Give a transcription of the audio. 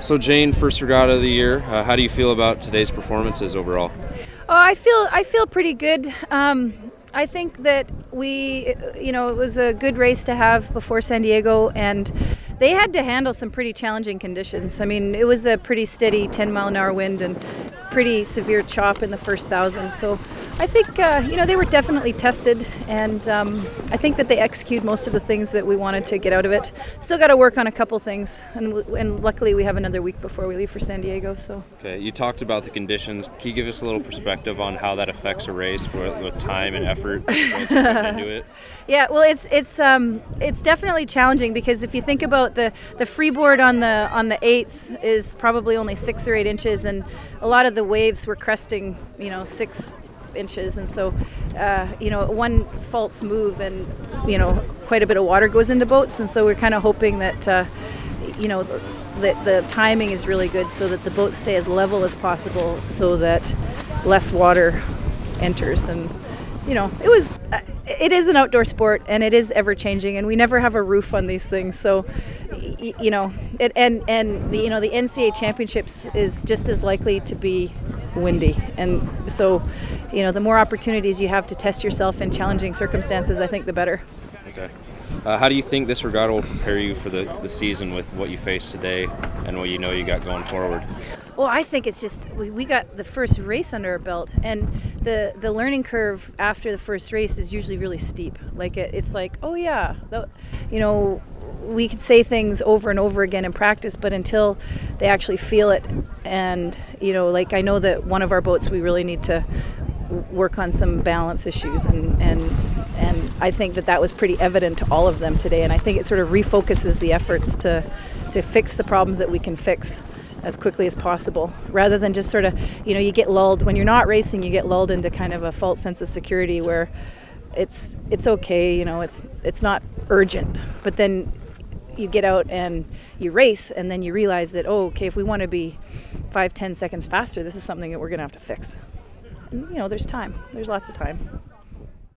So Jane, first regatta of the year. How do you feel about today's performances overall? Oh, I feel pretty good. I think that it was a good race to have before San Diego, and they had to handle some pretty challenging conditions. I mean, it was a pretty steady 10-mile-an-hour wind and pretty severe chop in the first 1,000. So I think, they were definitely tested, and I think that they executed most of the things that we wanted to get out of it. Still got to work on a couple things, and luckily we have another week before we leave for San Diego. So. Okay, you talked about the conditions. Can you give us a little perspective on how that affects a race with time and effort into it? Yeah, well, it's definitely challenging, because if you think about the freeboard on the 8s is probably only 6 or 8 inches, and a lot of the waves were cresting 6 inches, and so one false move and quite a bit of water goes into boats, and so we're kind of hoping that that the timing is really good so that the boats stay as level as possible so that less water enters. And it is an outdoor sport, and it is ever changing, and we never have a roof on these things. So, the NCAA championships is just as likely to be windy, and so, the more opportunities you have to test yourself in challenging circumstances, I think the better. Okay. How do you think this regatta will prepare you for the season with what you faced today and what you got going forward? Well, I think it's just we got the first race under our belt, and the learning curve after the first race is usually really steep. Like it's like, oh yeah, we could say things over and over again in practice, but until they actually feel it, and I know that one of our boats we really need to work on some balance issues, and I think that was pretty evident to all of them today, and I think it sort of refocuses the efforts to fix the problems that we can fix as quickly as possible, rather than just sort of, you get lulled when you're not racing. You get lulled into kind of a false sense of security where it's okay, it's not urgent, but then you get out and you race, and then you realize that, oh, okay, if we want to be 5-10 seconds faster, this is something that we're going to have to fix. And, there's time. There's lots of time.